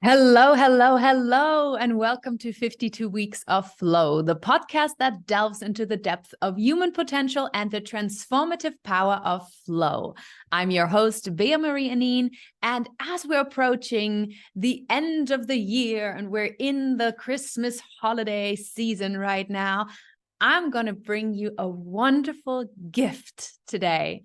Hello, hello, hello, and welcome to 52 Weeks of Flow, the podcast that delves into the depth of human potential and the transformative power of flow. I'm your host, Bea-Marie Aning, and as we're approaching the end of the year and we're in the Christmas holiday season right now, I'm going to bring you a wonderful gift today.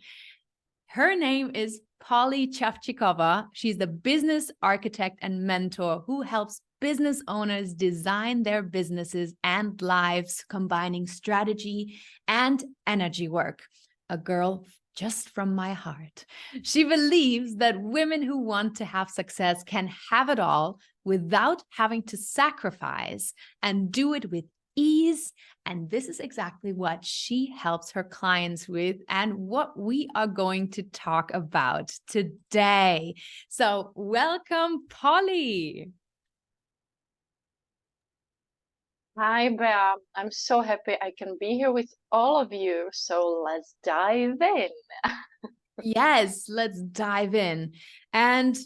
Her name is Poli Sevcikova. She's the business architect and mentor who helps business owners design their businesses and lives, combining strategy and energy work. A girl just from my heart. She believes that women who want to have success can have it all without having to sacrifice and do it with ease. And this is exactly what she helps her clients with and what we are going to talk about today. So welcome, Polly. Hi, Bea. I'm so happy I can be here with all of you. So let's dive in. Yes, let's dive in. And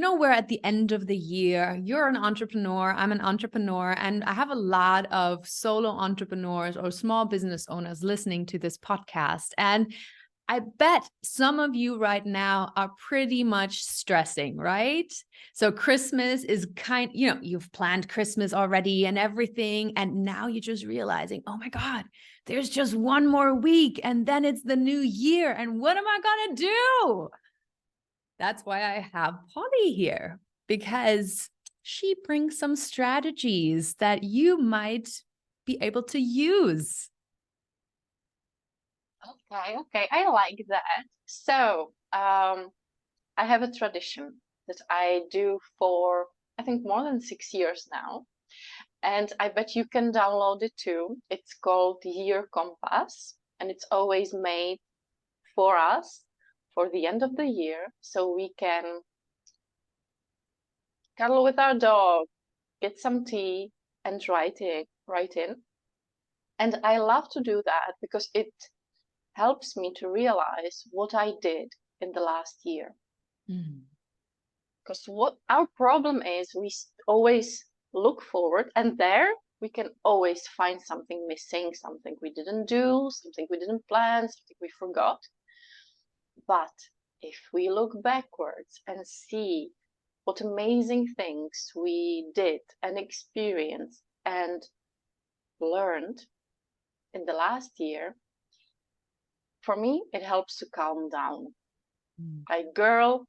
we're at the end of the year. You're an entrepreneur. I'm an entrepreneur. And I have a lot of solo entrepreneurs or small business owners listening to this podcast. And I bet some of you right now are pretty much stressing, right? So Christmas is you've planned Christmas already and everything. And now you're just realizing, oh my God, there's just one more week and then it's the new year. And what am I going to do? That's why I have Polly here, because she brings some strategies that you might be able to use. Okay, I like that. So, I have a tradition that I do for, I think, more than 6 years now. And I bet you can download it too. It's called Year Compass, and it's always made for us for the end of the year so we can cuddle with our dog, get some tea, and write in. And I love to do that because it helps me to realize what I did in the last year. Because what our problem is, we always look forward, and there we can always find something missing, something we didn't do, something we didn't plan, something we forgot. But if we look backwards and see what amazing things we did and experienced and learned in the last year, for me, it helps to calm down. Like, girl,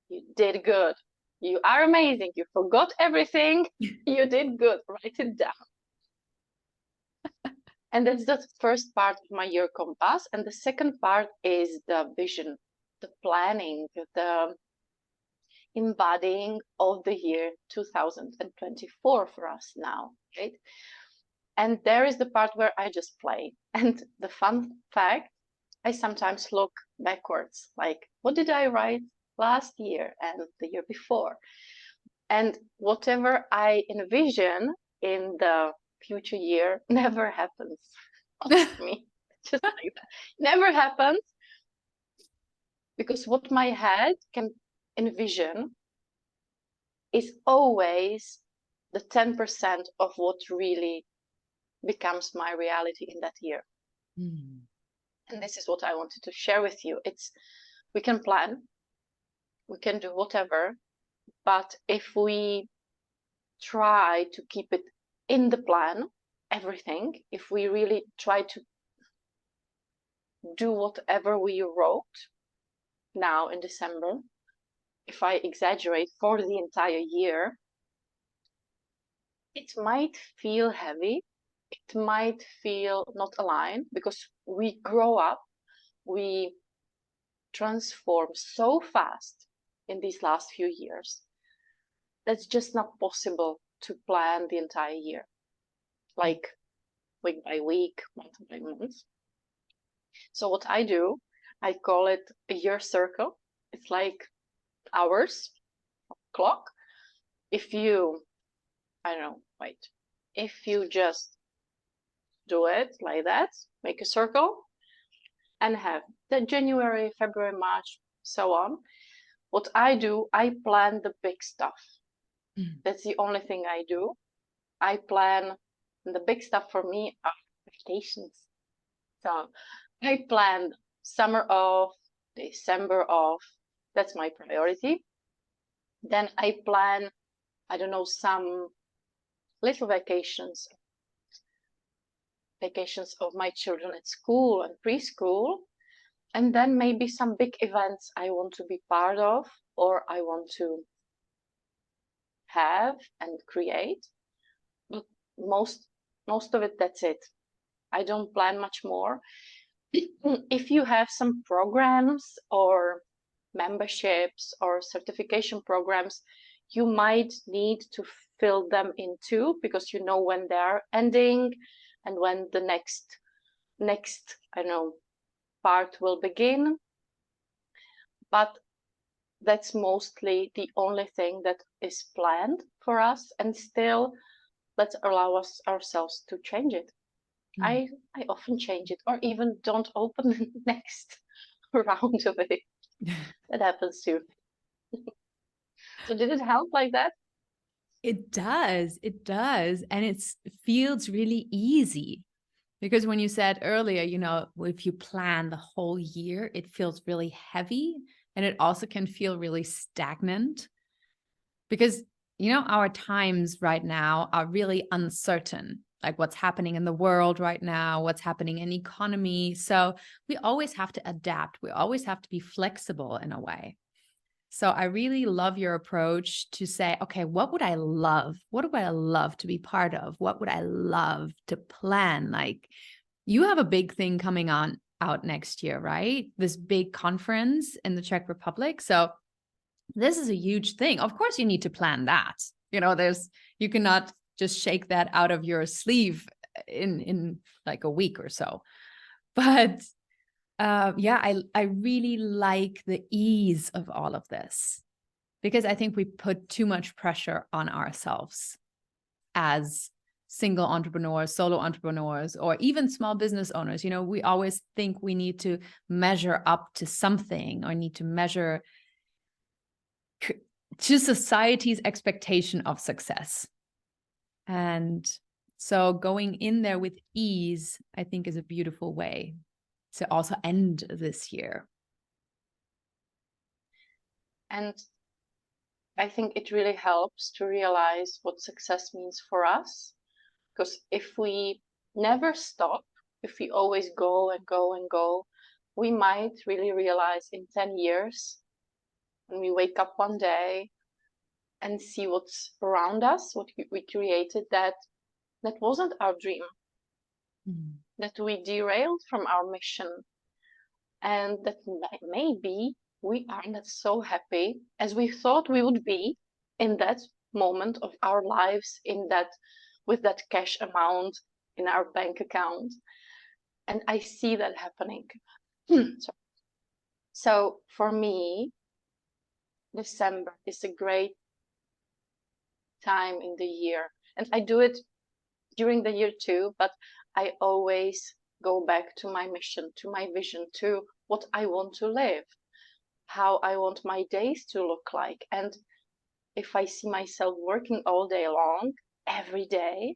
you did good. You are amazing. You forgot everything. You did good. Write it down. And that's the first part of my year compass. And the second part is the vision, the planning, the embodying of the year 2024 for us now, right? And there is the part where I just play. And the fun fact, I sometimes look backwards, like, what did I write last year and the year before? And whatever I envision in the future year never happens. Me, just like that. Never happens, because what my head can envision is always the 10% of what really becomes my reality in that year. And this is what I wanted to share with you. We can plan, we can do whatever, but if we try to keep it in the plan, everything, if we really try to do whatever we wrote now in December, if I exaggerate, for the entire year, it might feel heavy. It might feel not aligned, because we grow up, we transform so fast in these last few years. That's just not possible to plan the entire year, like week by week, month by month. So what I do, I call it a year circle. It's like hours clock. If you, I don't know, wait, if you just do it like that, make a circle and have the January, February, March, so on. What I do, I plan the big stuff. That's the only thing I do. I plan, and the big stuff for me are vacations. So I plan summer off, December off. That's my priority. Then I plan, I don't know, some little vacations of my children at school and preschool. And then maybe some big events I want to be part of, or I want to have and create. But most of it, that's it. I don't plan much more. If you have some programs or memberships or certification programs, you might need to fill them in too, because you know when they're ending and when the next I don't know, part will begin. But that's mostly the only thing that is planned for us, and still let's allow ourselves to change it. I often change it, or even don't open the next round of it. That happens too. So did it help like that? It does. It does. And it feels really easy. Because when you said earlier, you know, if you plan the whole year, it feels really heavy, and it also can feel really stagnant because, you know, our times right now are really uncertain, like what's happening in the world right now, what's happening in economy. So we always have to adapt. We always have to be flexible in a way. So I really love your approach to say, okay, what would I love? What would I love to be part of? What would I love to plan? Like, you have a big thing coming on out next year, right? This big conference in the Czech Republic. So this is a huge thing. Of course, you need to plan that. You know, you cannot just shake that out of your sleeve in like a week or so. But yeah, I really like the ease of all of this, because I think we put too much pressure on ourselves as single entrepreneurs, solo entrepreneurs, or even small business owners. You know, we always think we need to measure up to something, or need to measure to society's expectation of success. And so going in there with ease, I think, is a beautiful way to also end this year. And I think it really helps to realize what success means for us. Because if we never stop, if we always go and go and go, we might really realize in 10 years, when we wake up one day and see what's around us, what we created, that wasn't our dream, that we derailed from our mission, and that maybe we are not so happy as we thought we would be in that moment of our lives, with that cash amount in our bank account. And I see that happening. So for me, December is a great time in the year, and I do it during the year too, but I always go back to my mission, to my vision, to what I want to live, how I want my days to look like. And if I see myself working all day long, every day,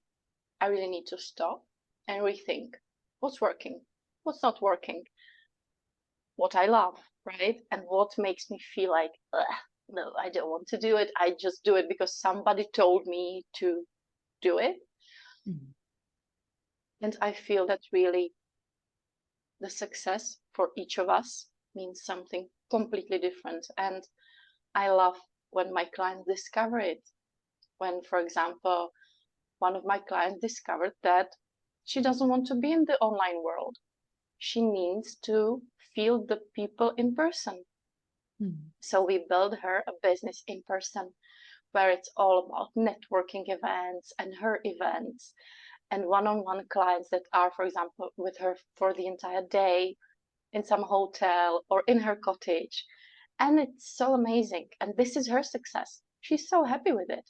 I really need to stop and rethink what's working, what's not working, what I love, right? And what makes me feel like, no, I don't want to do it. I just do it because somebody told me to do it. And I feel that really the success for each of us means something completely different. And I love when my clients discover it. When, for example, one of my clients discovered that she doesn't want to be in the online world. She needs to feel the people in person. So we built her a business in person, where it's all about networking events and her events, and one-on-one clients that are, for example, with her for the entire day in some hotel or in her cottage. And it's so amazing. And this is her success. She's so happy with it.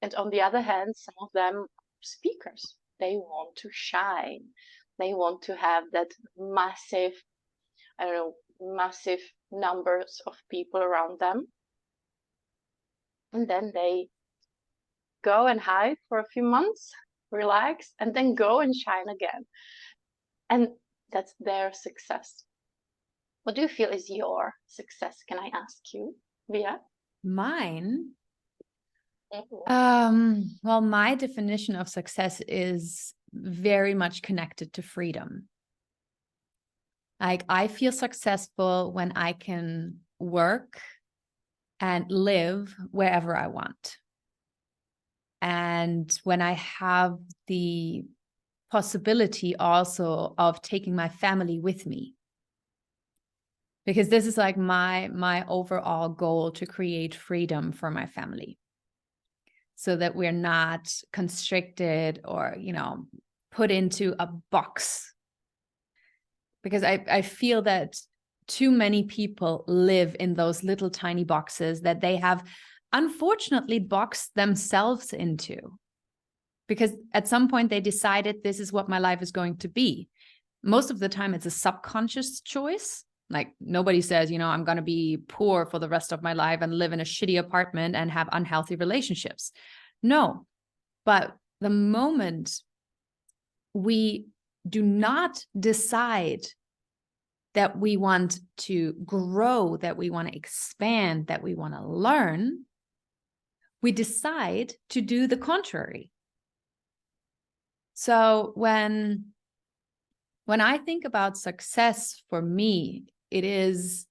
And on the other hand, some of them are speakers. They want to shine. They want to have that massive, I don't know, massive numbers of people around them. And then they go and hide for a few months, relax, and then go and shine again. And that's their success. What do you feel is your success? Can I ask you, Bea? Mine? Mhm. Well, my definition of success is very much connected to freedom. Like, I feel successful when I can work and live wherever I want. And when I have the possibility also of taking my family with me. Because this is like my overall goal, to create freedom for my family, so that we're not constricted or, put into a box. Because I feel that too many people live in those little tiny boxes that they have unfortunately boxed themselves into. Because at some point they decided, this is what my life is going to be. Most of the time it's a subconscious choice. Like, nobody says, I'm going to be poor for the rest of my life and live in a shitty apartment and have unhealthy relationships. No, but the moment we do not decide that we want to grow, that we want to expand, that we want to learn, we decide to do the contrary. So when I think about success, for me, it is,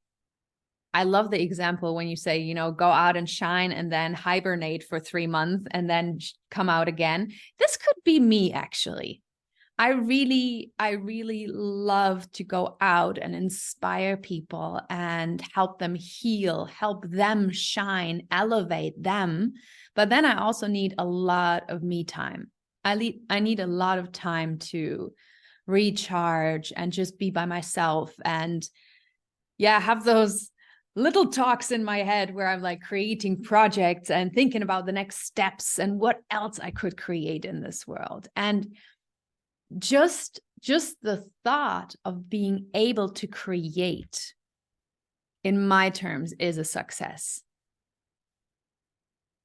I love the example when you say, go out and shine and then hibernate for 3 months and then come out again. This could be me, actually. I really love to go out and inspire people and help them heal, help them shine, elevate them. But then I also need a lot of me time. I need a lot of time to recharge and just be by myself, and have those little talks in my head where I'm like creating projects and thinking about the next steps and what else I could create in this world. And just the thought of being able to create, in my terms, is a success.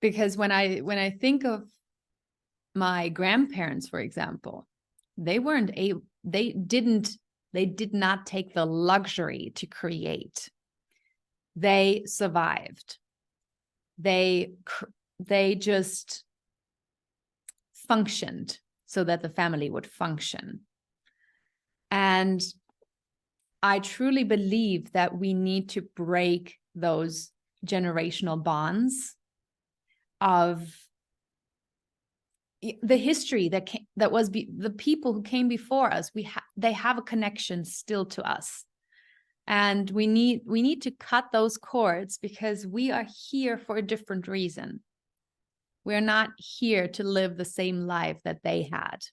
Because when I think of my grandparents, for example, they did not take the luxury to create. They survived. They just functioned so that the family would function. And I truly believe that we need to break those generational bonds of the history that was the people who came before us. They have a connection still to us, and we need to cut those cords, because we are here for a different reason. We're not here to live the same life that they had,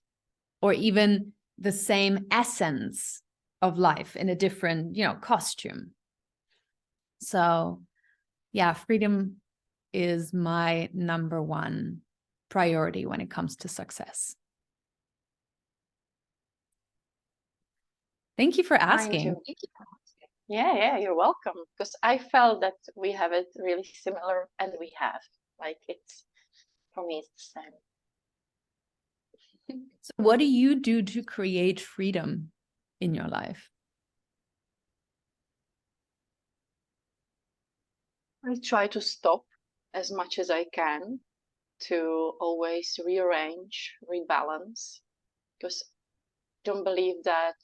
or even the same essence of life in a different, costume. So yeah, freedom is my number one priority when it comes to success. Thank you for asking. Yeah, you're welcome. Because I felt that we have it really similar, and we have, like, it's, for me, it's the same. So what do you do to create freedom in your life? I try to stop as much as I can, to always rearrange, rebalance, because I don't believe that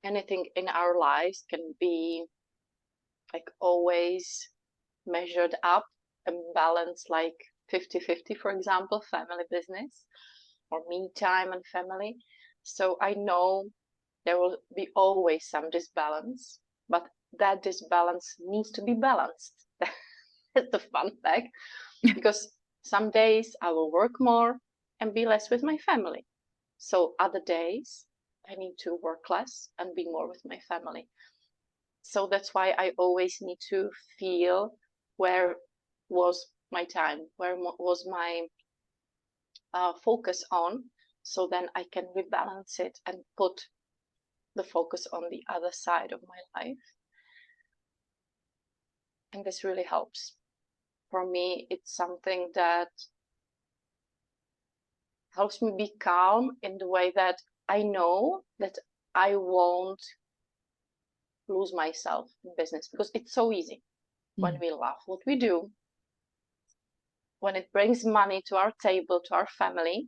anything in our lives can be like always measured up and balanced, like 50-50, for example, family business or me time and family. So I know there will be always some disbalance, but that disbalance needs to be balanced. That's the fun fact, because some days I will work more and be less with my family. So other days I need to work less and be more with my family. So that's why I always need to feel where was my time, where was my focus on, so then I can rebalance it and put the focus on the other side of my life. And this really helps for me, it's something that helps me be calm in the way that I know that I won't lose myself in business, because it's so easy when we love what we do, when it brings money to our table, to our family.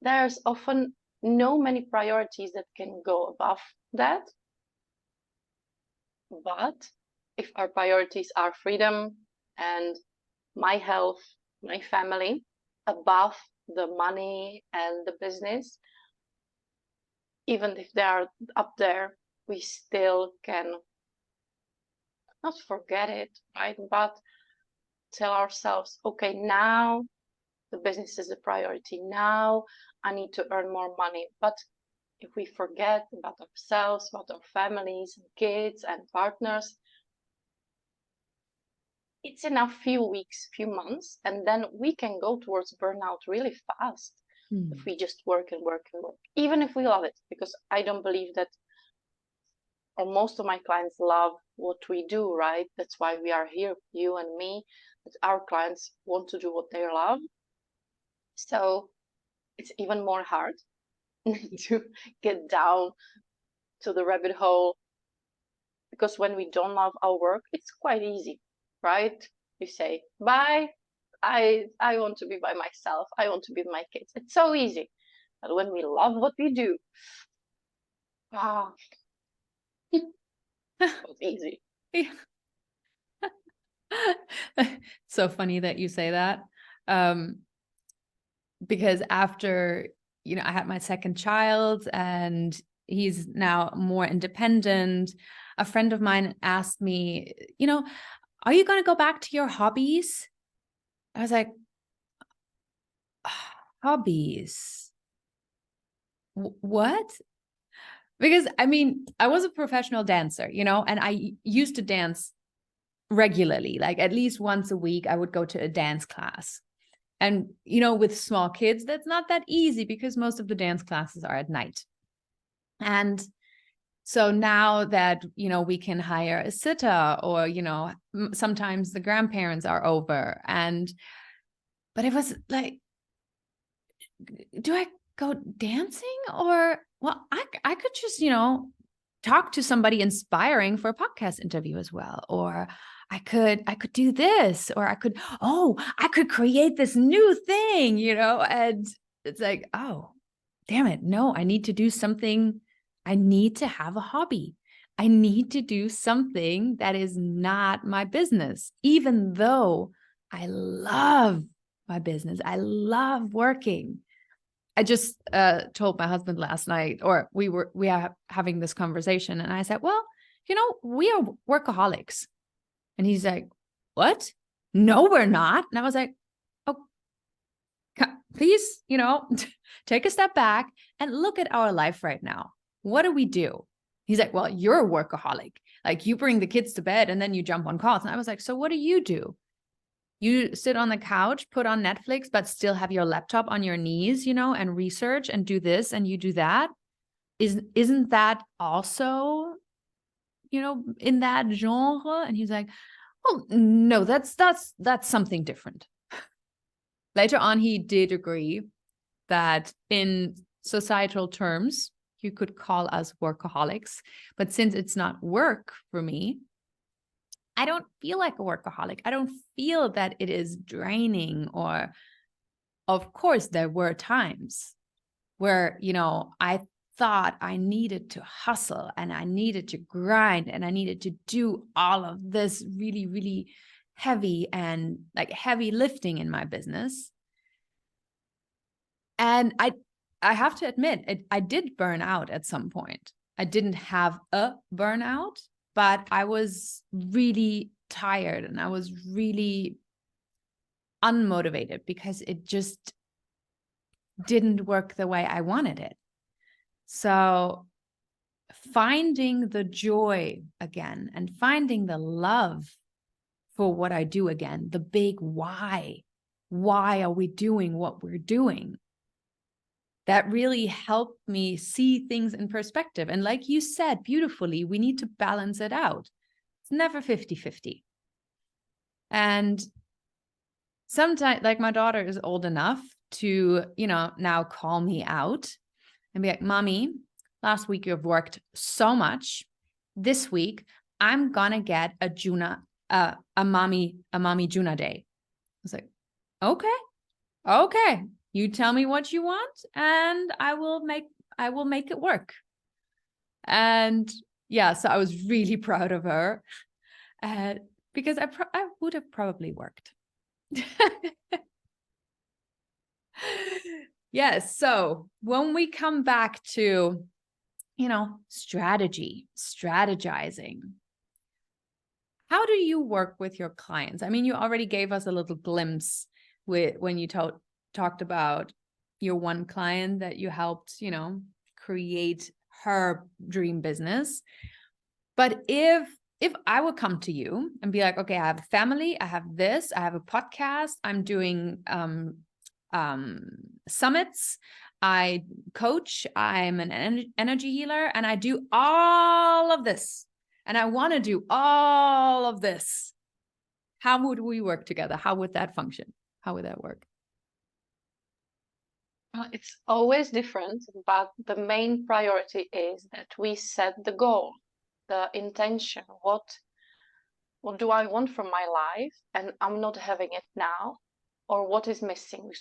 There's often no many priorities that can go above that. But if our priorities are freedom and my health, my family, above the money and the business, even if they are up there, we still can not forget it, right? But tell ourselves, okay, now the business is a priority. Now I need to earn more money. But if we forget about ourselves, about our families, and kids and partners, it's enough few weeks, few months, and then we can go towards burnout really fast if we just work and work and work, even if we love it, because I don't believe that, or most of my clients love what we do, right? That's why we are here, you and me, that our clients want to do what they love. So it's even more hard to get down to the rabbit hole, because when we don't love our work, it's quite easy, right? You say, bye, I want to be by myself. I want to be with my kids. It's so easy. But when we love what we do, it's easy. Yeah. So funny that you say that. Because after, I had my second child and he's now more independent, a friend of mine asked me, are you going to go back to your hobbies? I was like, hobbies? What? Because I was a professional dancer, and I used to dance regularly, like at least once a week, I would go to a dance class. And, with small kids, that's not that easy because most of the dance classes are at night. And so now that, we can hire a sitter, or, sometimes the grandparents are over. But it was like, do I go dancing? Or, well, I could just, talk to somebody inspiring for a podcast interview as well. Or I could do this, or I could create this new thing, and it's like, oh, damn it. No, I need to do something. I need to have a hobby. I need to do something that is not my business, even though I love my business. I love working. I just told my husband last night, or we are having this conversation, and I said, well, we are workaholics. And he's like, what? No, we're not. And I was like, oh, please, take a step back and look at our life right now. What do we do? He's like, well, you're a workaholic. Like, you bring the kids to bed and then you jump on calls. And I was like, so what do? You sit on the couch, put on Netflix, but still have your laptop on your knees, and research and do this and you do that. Isn't that also, in that genre? And he's like, well, no, that's something different. Later on, he did agree that in societal terms, you could call us workaholics. But since it's not work for me, I don't feel like a workaholic. I don't feel that it is draining. Or, of course, there were times where, I thought I needed to hustle and I needed to grind and I needed to do all of this really, really heavy and like heavy lifting in my business. And I have to admit, I did burn out at some point. I didn't have a burnout, but I was really tired and I was really unmotivated because it just didn't work the way I wanted it. So finding the joy again and finding the love for what I do again, the big why. Why are we doing what we're doing? That really helped me see things in perspective. And like you said beautifully, we need to balance it out. It's never 50-50. And sometimes, like, my daughter is old enough to, now call me out and be like, Mommy, last week you've worked so much. This week, I'm gonna get a mommy Juna day. I was like, okay. You tell me what you want, and I will make it work. And yeah, so I was really proud of her, because I would have probably worked. Yes. So when we come back to, strategizing, how do you work with your clients? I mean, you already gave us a little glimpse when you talked about your one client that you helped, create her dream business. But if I would come to you and be like, okay, I have a family, I have this, I have a podcast, I'm doing summits, I coach, I'm an energy healer, and I do all of this, and I want to do all of this, how would we work together? How would that function? How would that work? It's always different, but the main priority is that we set the goal, the intention. What do I want from my life, and I'm not having it now, or what is missing?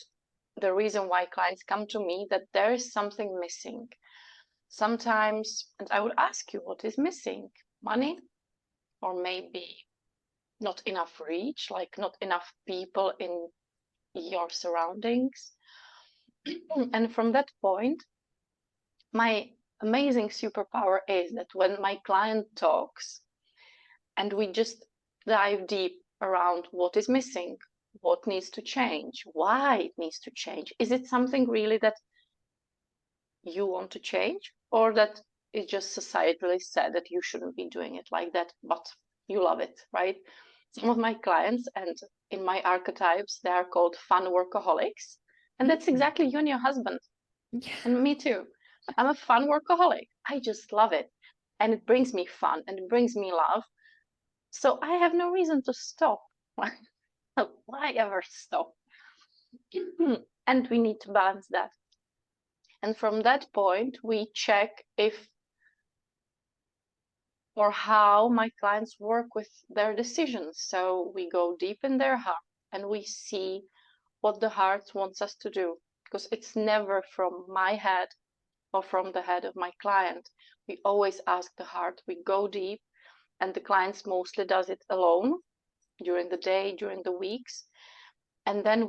The reason why clients come to me, that there is something missing. Sometimes, and I would ask you, what is missing? Money, or maybe not enough reach, like not enough people in your surroundings. And from that point, my amazing superpower is that when my client talks and we just dive deep around what is missing, what needs to change, why it needs to change, is it something really that you want to change, or that is just societally said that you shouldn't be doing it like that, but you love it, right? Some of my clients, and in my archetypes, they are called fun workaholics. And that's exactly you and your husband. And me too. I'm a fun workaholic. I just love it. And it brings me fun and it brings me love. So I have no reason to stop. Why ever stop? And we need to balance that. And from that point, we check if or how my clients work with their decisions. So we go deep in their heart and we see what the heart wants us to do, because it's never from my head or from the head of my client. We always ask the heart, we go deep, and the clients mostly does it alone during the day, during the weeks. And then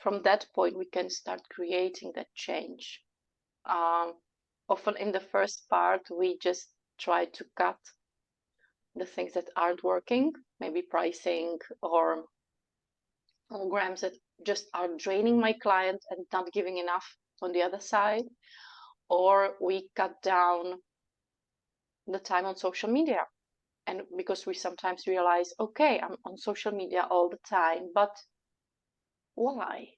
from that point, we can start creating that change. Often in the first part, we just try to cut the things that aren't working, maybe pricing or programs that just are draining my client and not giving enough on the other side. Or we cut down the time on social media. And because we sometimes realize, okay, I'm on social media all the time, but why?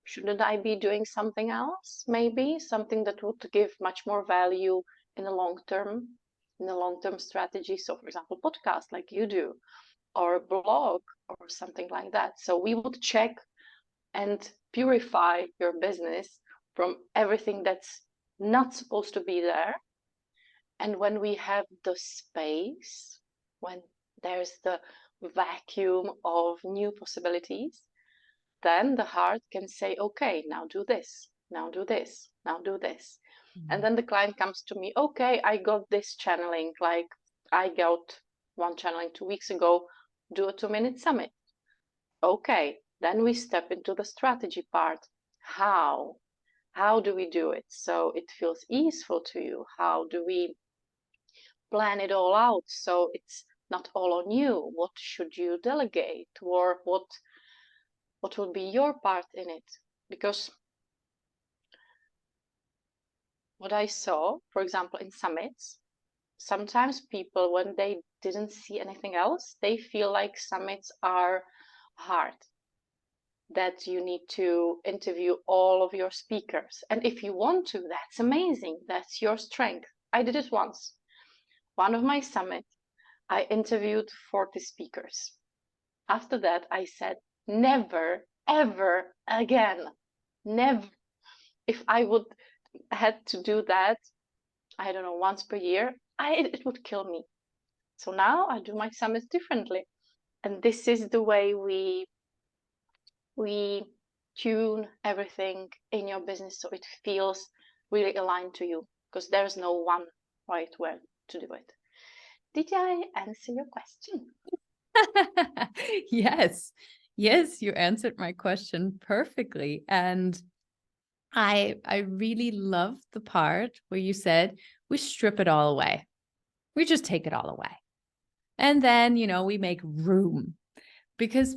Shouldn't I be doing something else? Maybe something that would give much more value in the long term strategy. So, for example, podcast like you do, or blog, or something like that. So we would check and purify your business from everything that's not supposed to be there. And when we have the space, when there's the vacuum of new possibilities, then the heart can say, okay, now do this, now do this, now do this. And then the client comes to me, okay, I got this channeling, like I got one channeling 2 weeks ago, do a 2-minute summit. Okay, then we step into the strategy part. How do we do it so it feels easeful to you? How do we plan it all out so it's not all on you? What should you delegate, or what will be your part in it? Because what I saw, for example, in summits, sometimes people, when they didn't see anything else, they feel like summits are hard, that you need to interview all of your speakers. And if you want to, that's amazing. That's your strength. I did it once. One of my summits, I interviewed 40 speakers. After that, I said, never, ever again. Never. If I would had to do that, I don't know, once per year, it would kill me. So now I do my summits differently. And this is the way we tune everything in your business so it feels really aligned to you, because there's no one right way to do it. Did I answer your question? Yes. Yes, you answered my question perfectly. And I really love the part where you said we strip it all away. We just take it all away. And then, we make room, because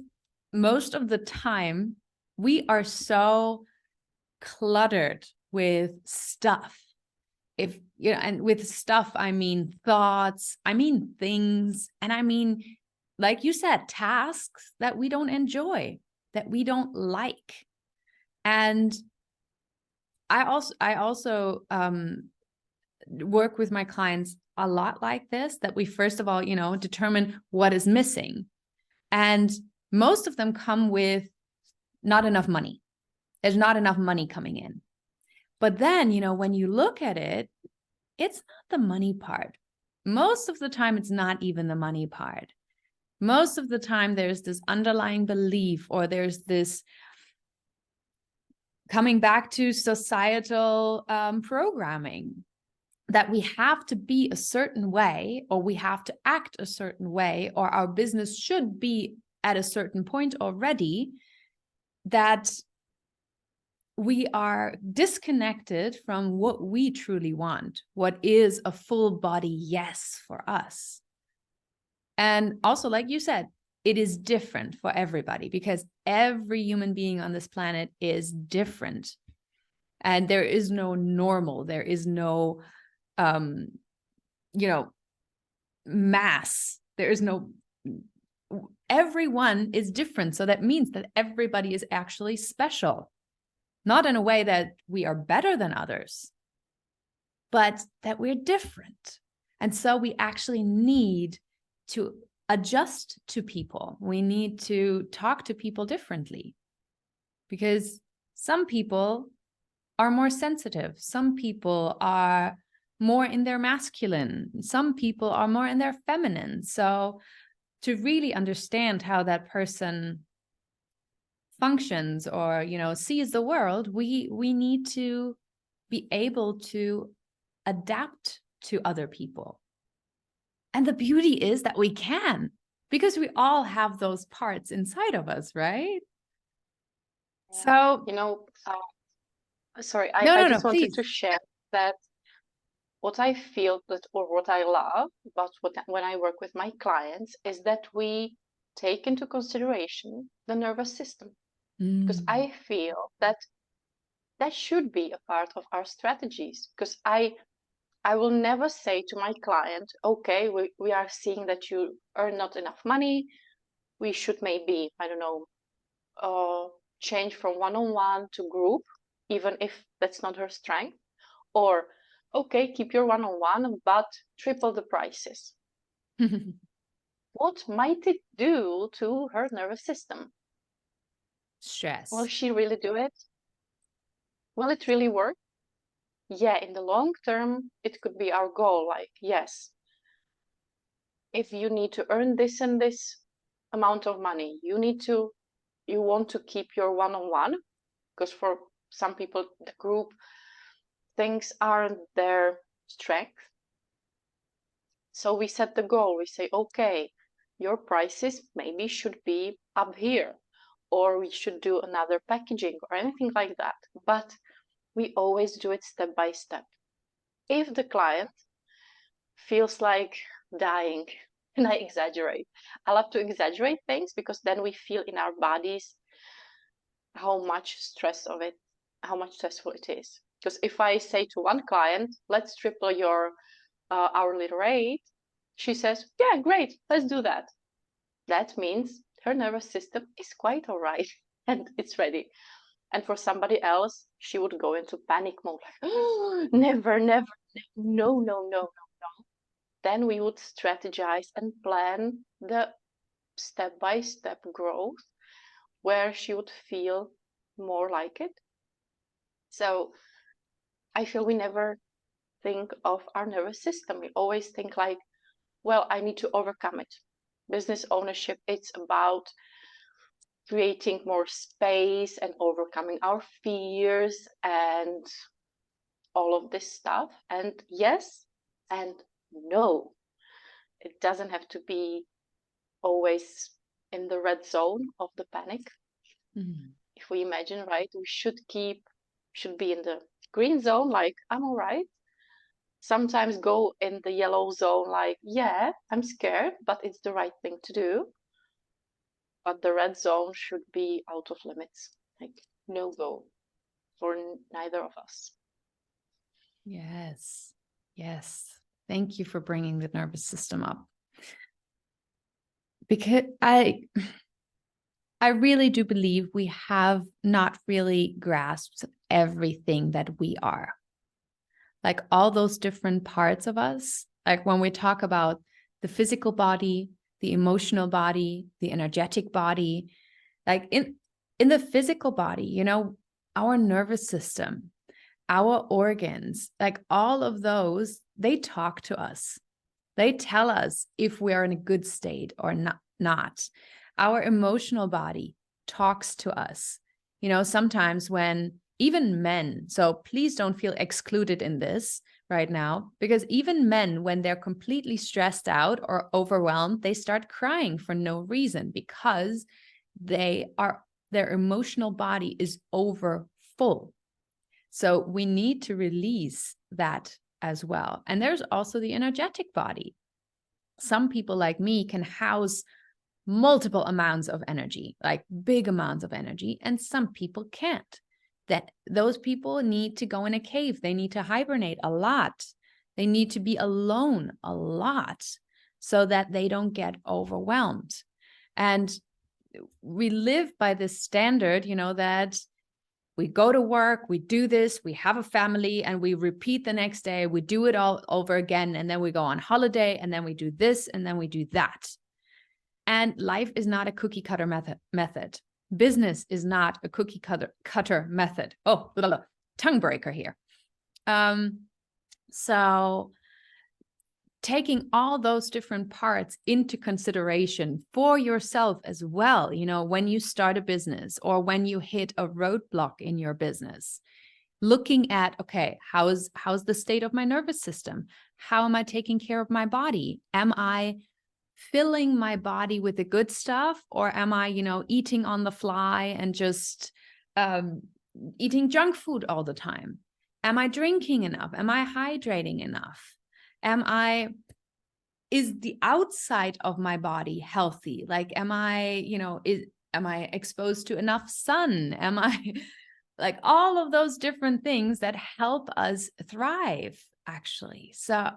most of the time we are so cluttered with stuff. And with stuff, I mean thoughts, I mean things, and I mean, like you said, tasks that we don't enjoy, that we don't like. And I also work with my clients a lot like this, that we first of all, determine what is missing. And most of them come with not enough money. There's not enough money coming in. But then, when you look at it, it's not the money part. Most of the time, it's not even the money part. Most of the time, there's this underlying belief, or there's this coming back to societal programming, that we have to be a certain way, or we have to act a certain way, or our business should be at a certain point already, that we are disconnected from what we truly want, what is a full body yes for us. And also, like you said, it is different for everybody, because every human being on this planet is different. And there is no normal, there is no, mass, there is no, everyone is different. So that means that everybody is actually special. Not in a way that we are better than others, but that we're different. And so we actually need to adjust to people. We need to talk to people differently, because some people are more sensitive. Some people are more in their masculine. Some people are more in their feminine. So to really understand how that person functions, or sees the world, we need to be able to adapt to other people. And the beauty is that we can, because we all have those parts inside of us, right? So sorry, no, I just wanted please. to share that what I feel that, or what I love about when I work with my clients, is that we take into consideration the nervous system. Because I feel that should be a part of our strategies. Because I will never say to my client, okay, we are seeing that you earn not enough money, we should maybe, I don't know, change from one-on-one to group, even if that's not her strength. Or, okay, keep your one-on-one, but triple the prices. What might it do to her nervous system? Stress. Will she really do it? Will it really work? Yeah, in the long term, it could be our goal. Like, yes, if you need to earn this and this amount of money, you want to keep your one-on-one, because for some people, the group things aren't their strength. So we set the goal. We say, okay, your prices maybe should be up here, or we should do another packaging or anything like that. But we always do it step by step. If the client feels like dying, and I exaggerate, I love to exaggerate things, because then we feel in our bodies how much stressful it is. Because if I say to one client, let's triple your hourly rate, she says, yeah, great, let's do that. That means her nervous system is quite all right and it's ready. And for somebody else, she would go into panic mode, like, oh, never, never, no. Then we would strategize and plan the step-by-step growth where she would feel more like it. So I feel we never think of our nervous system. We always think like, well, I need to overcome it. Business ownership, it's about creating more space and overcoming our fears and all of this stuff. And yes and no, it doesn't have to be always in the red zone of the panic. Mm-hmm. If we imagine, right, we should be in the green zone, like I'm all right. Sometimes go in the yellow zone, like, yeah, I'm scared, but it's the right thing to do. But the red zone should be out of limits, like no go for neither of us. Yes. Yes. Thank you for bringing the nervous system up. Because I really do believe we have not really grasped everything that we are. Like all those different parts of us, like when we talk about the physical body, the emotional body, the energetic body, like in the physical body, you know, our nervous system, our organs, like all of those, they talk to us. They tell us if we are in a good state or not. Our emotional body talks to us. You know, sometimes when even men, so please don't feel excluded in this right now, because even men, when they're completely stressed out or overwhelmed, they start crying for no reason because their emotional body is over full. So we need to release that as well. And there's also the energetic body. Some people like me can house multiple amounts of energy, like big amounts of energy, and some people can't. That those people need to go in a cave. They need to hibernate a lot. They need to be alone a lot so that they don't get overwhelmed. And we live by this standard, you know, that we go to work, we do this, we have a family, and we repeat the next day. We do it all over again. And then we go on holiday, and then we do this, and then we do that. And life is not a cookie cutter method. Business is not a cookie cutter method. Oh, tongue breaker here. So taking all those different parts into consideration for yourself as well, you know, when you start a business or when you hit a roadblock in your business, looking at, okay, how's the state of my nervous system? How am I taking care of my body? Am I filling my body with the good stuff, or am I, you know, eating on the fly and just eating junk food all the time? Am I drinking enough? Am I hydrating enough? Is the outside of my body healthy? Like, am I, you know, am I exposed to enough sun? Am I like all of those different things that help us thrive, actually? So,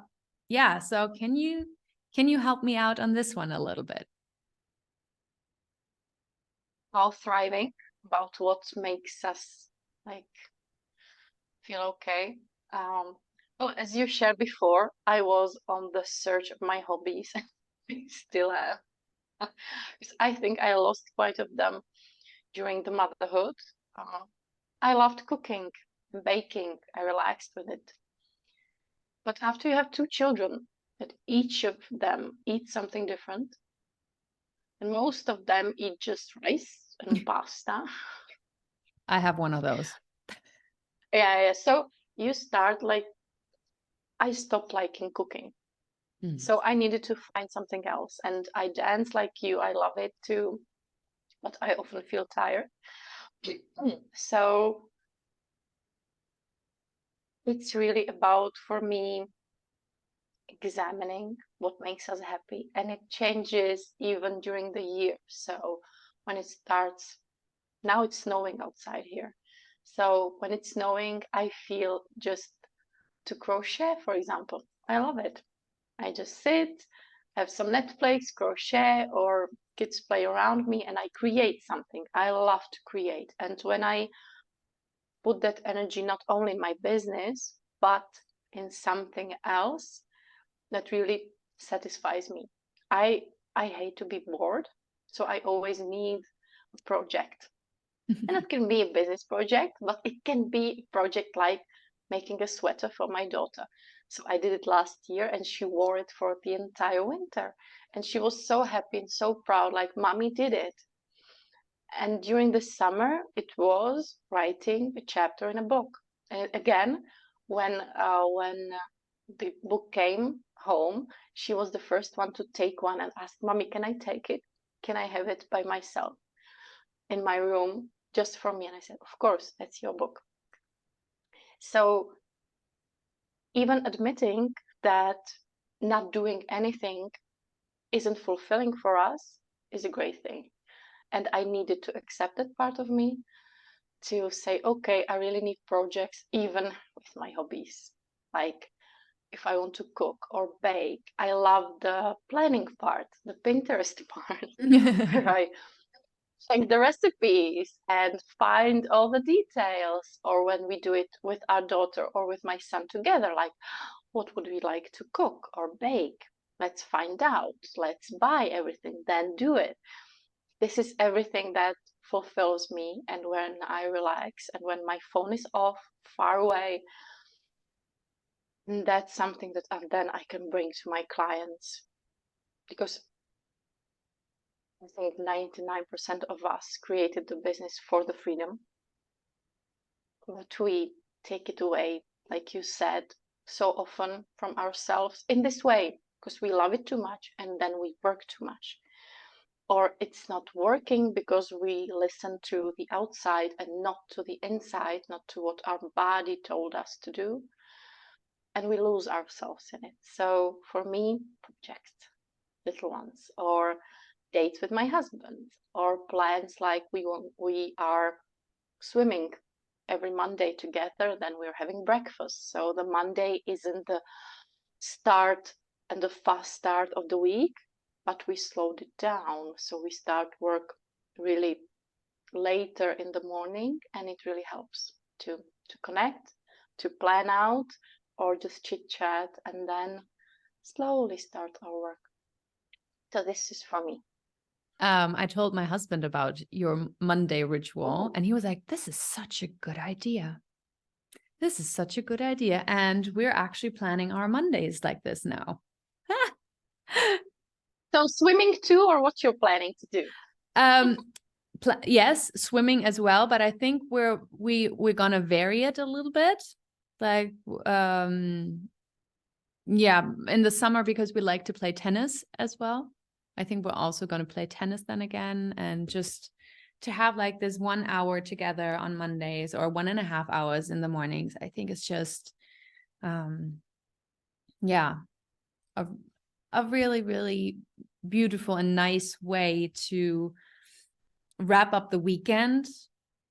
yeah. So can you help me out on this one a little bit? About thriving, about what makes us like feel okay. Well, as you shared before, I was on the search of my hobbies. I still have. Because I think I lost quite of them during the motherhood. I loved cooking, baking. I relaxed with it. But after you have two children, that each of them eats something different, and most of them eat just rice and pasta. I have one of those. Yeah. So you start like, I stopped liking cooking. So I needed to find something else. And I dance like you. I love it too. But I often feel tired. So it's really about, for me, examining what makes us happy. And it changes even during the year. So when it starts, now it's snowing outside here. So when it's snowing, I feel just to crochet, for example. I love it. I just sit, have some Netflix, crochet, or kids play around me, and I create something. I love to create. And when I put that energy not only in my business, but in something else, that really satisfies me. I hate to be bored. So I always need a project. And it can be a business project, but it can be a project like making a sweater for my daughter. So I did it last year and she wore it for the entire winter. And she was so happy and so proud, like, Mommy did it. And during the summer, it was writing a chapter in a book. And again, when the book came home, she was the first one to take one and ask, Mommy, can I take it? Can I have it by myself in my room just for me? And I said, of course, that's your book. So even admitting that not doing anything isn't fulfilling for us is a great thing. And I needed to accept that part of me, to say, okay, I really need projects, even with my hobbies. Like if I want to cook or bake, I love the planning part, the Pinterest part, where I check the recipes and find all the details. Or when we do it with our daughter or with my son together, like, what would we like to cook or bake? Let's find out. Let's buy everything, then do it. This is everything that fulfills me. And when I relax and when my phone is off, far away, that's something that then I can bring to my clients. Because I think 99% of us created the business for the freedom, but we take it away, like you said, so often from ourselves in this way, because we love it too much and then we work too much. Or it's not working because we listen to the outside and not to the inside, not to what our body told us to do. And we lose ourselves in it. So for me, projects, little ones, or dates with my husband, or plans like we are swimming every Monday together, then we're having breakfast. So the Monday isn't the start and the fast start of the week, but we slowed it down. So we start work really later in the morning, and it really helps to connect, to plan out, or just chit chat, and then slowly start our work. So this is for me. I told my husband about your Monday ritual, and he was like, this is such a good idea. This is such a good idea. And we're actually planning our Mondays like this now. So swimming too, or what you're planning to do? Yes, swimming as well, but I think we're gonna vary it a little bit. Like yeah, in the summer, because we like to play tennis as well. I think we're also going to play tennis then again, and just to have like this 1 hour together on Mondays, or 1.5 hours in the mornings. I think it's just, yeah, a really, really beautiful and nice way to wrap up the weekend,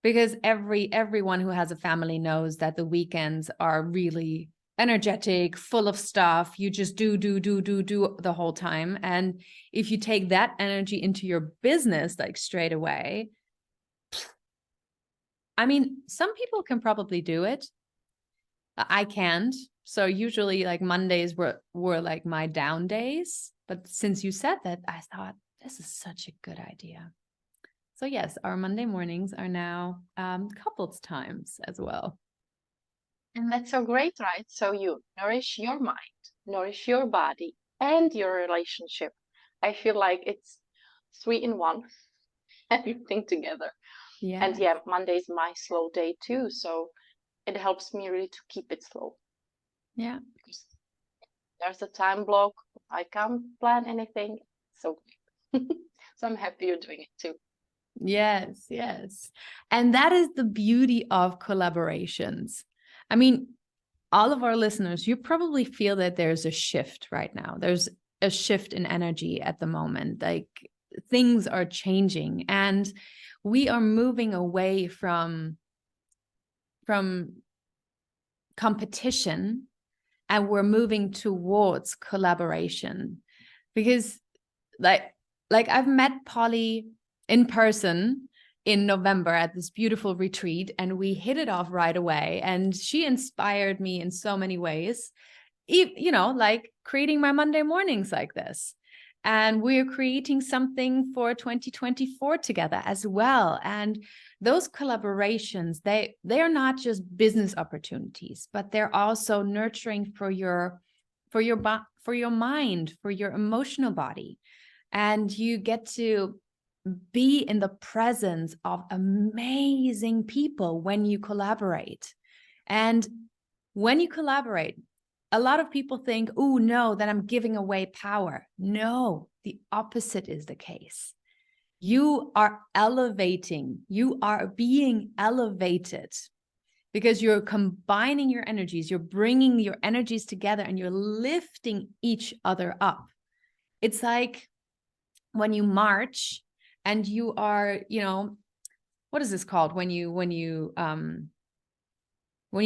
because everyone who has a family knows that the weekends are really energetic, full of stuff. You just do the whole time. And if you take that energy into your business, like straight away, I mean, some people can probably do it. I can't. So usually like Mondays were like my down days. But since you said that, I thought this is such a good idea. So yes, our Monday mornings are now couples times as well. And that's so great, right? So you nourish your mind, nourish your body, and your relationship. I feel like it's 3 in 1, everything together. Yeah. And yeah, Monday is my slow day too. So it helps me really to keep it slow. Yeah. Because there's a time block. I can't plan anything. So so I'm happy you're doing it too. Yes, yes. And that is the beauty of collaborations. I mean, all of our listeners, you probably feel that there's a shift right now. There's a shift in energy at the moment. Like things are changing, and we are moving away from competition, and we're moving towards collaboration. Because like I've met Poli in person in November at this beautiful retreat, and we hit it off right away. And she inspired me in so many ways, you know, like creating my Monday mornings like this. And we're creating something for 2024 together as well. And those collaborations, they are not just business opportunities, but they're also nurturing for your mind, for your emotional body. And you get to be in the presence of amazing people when you collaborate. And when you collaborate, a lot of people think, oh, no, that I'm giving away power. No, the opposite is the case. You are elevating, you are being elevated because you're combining your energies, you're bringing your energies together and you're lifting each other up. It's like when you march and you are, what is this called? When you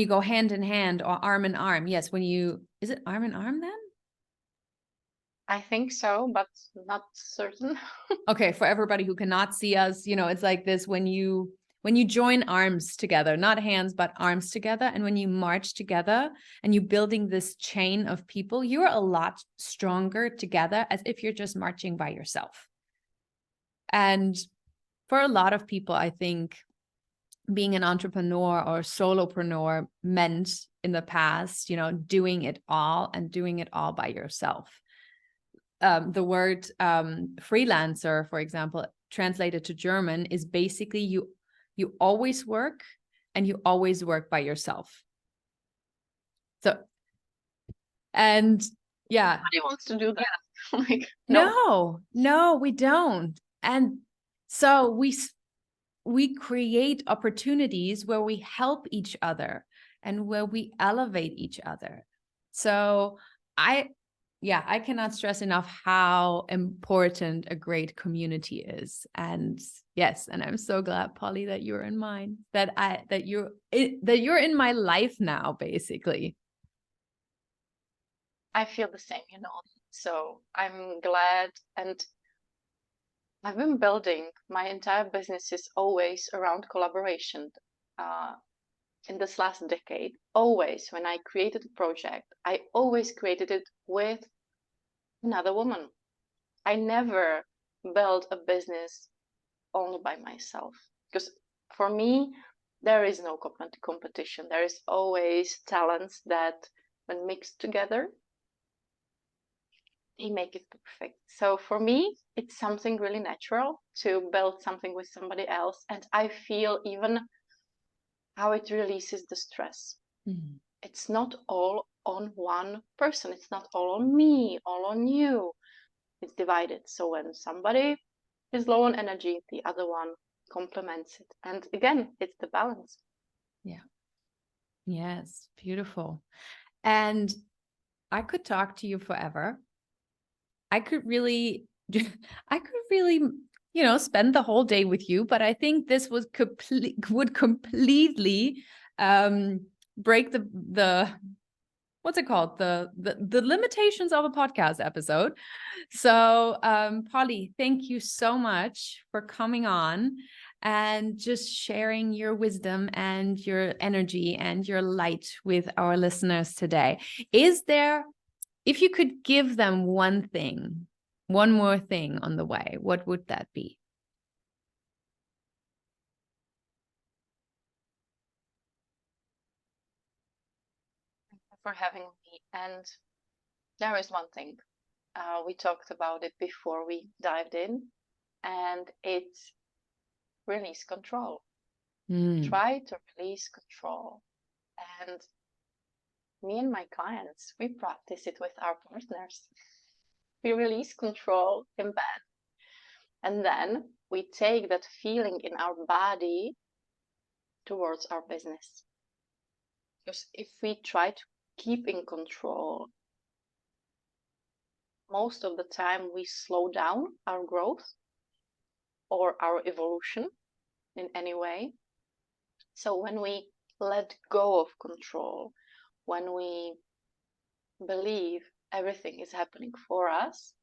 go hand in hand or arm in arm. Yes, is it arm in arm then? I think so, but not certain. Okay, for everybody who cannot see us, it's like this when you join arms together, not hands, but arms together. And when you march together and you're building this chain of people, you're a lot stronger together as if you're just marching by yourself. And for a lot of people, I think being an entrepreneur or solopreneur meant in the past, doing it all by yourself. The word freelancer, for example, translated to German, is basically you always work and you always work by yourself. So, and yeah. Nobody wants to do that. Like, no, we don't. And so we create opportunities where we help each other and where we elevate each other. So I cannot stress enough how important a great community is. And yes, and I'm so glad, Poli, that you're in mine, that you're in my life now, basically. I feel the same, so I'm glad. And I've been building my entire business is always around collaboration. In this last decade, always when I created a project, I always created it with another woman. I never built a business only by myself, because for me, there is no competition. There is always talents that, when mixed together, they make it perfect. So for me, it's something really natural to build something with somebody else. And I feel even how it releases the stress. Mm-hmm. It's not all on one person. It's not all on me, all on you. It's divided. So when somebody is low on energy, the other one complements it. And again, it's the balance. Yeah. Yes. Beautiful. And I could talk to you forever. I could really, spend the whole day with you, but I think this would completely break the what's it called? The limitations of a podcast episode. So, Poli, thank you so much for coming on and just sharing your wisdom and your energy and your light with our listeners today. If you could give them one more thing on the way, what would that be? Thank you for having me. And there is one thing. We talked about it before we dived in, and it's release control. Try to release control. And me and my clients, we practice it with our partners. We release control in bed. And then we take that feeling in our body towards our business. Because if we try to keep in control, most of the time we slow down our growth or our evolution in any way. So when we let go of control, when we believe everything is happening for us,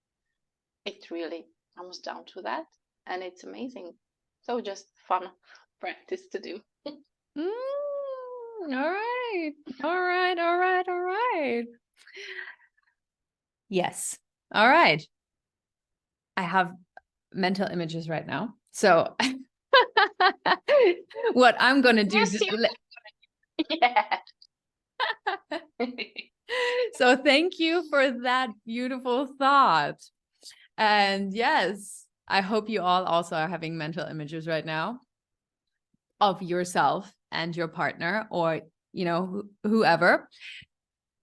it really comes down to that, and it's amazing. So just fun practice to do. All right. Yes. All right. I have mental images right now. So what I'm going to do is just Yeah. so thank you for that beautiful thought. And yes, I hope you all also are having mental images right now of yourself and your partner, or, you know, whoever.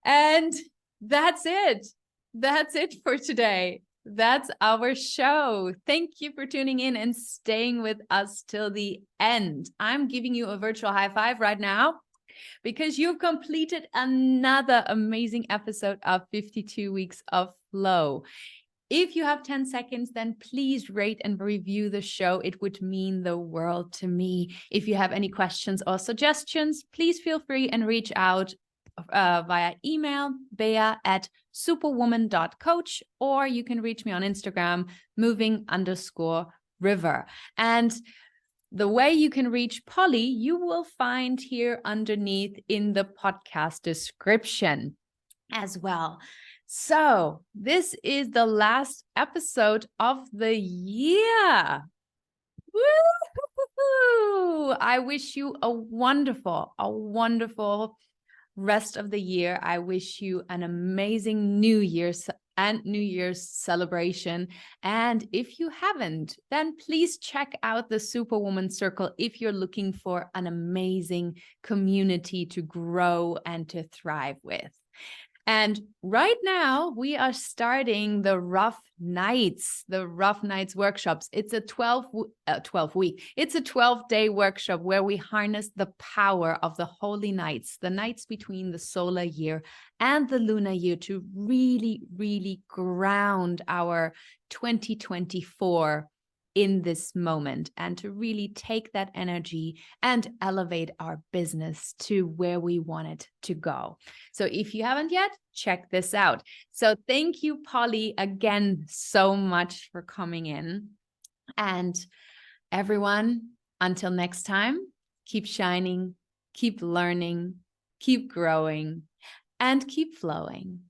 And that's it. That's it for today. That's our show. Thank you for tuning in and staying with us till the end. I'm giving you a virtual high five right now because you've completed another amazing episode of 52 Weeks of Flow. If you have 10 seconds, then please rate and review the show. It would mean the world to me. If you have any questions or suggestions, please feel free and reach out via email, bea@superwoman.coach, or you can reach me on Instagram, moving_river. And the way you can reach Poli, you will find here underneath in the podcast description as well. So this is the last episode of the year. Woo! I wish you a wonderful rest of the year. I wish you an amazing New Year's and New Year's celebration. And if you haven't, then please check out the Superwoman Circle if you're looking for an amazing community to grow and to thrive with. And right now we are starting the Rough Nights workshops. It's a 12-day workshop where we harness the power of the holy nights, the nights between the solar year and the lunar year, to really, really ground our 2024 in this moment, and to really take that energy and elevate our business to where we want it to go. So if you haven't yet, check this out. So thank you, Poli, again so much for coming in. And everyone, until next time, keep shining, keep learning, keep growing, and keep flowing.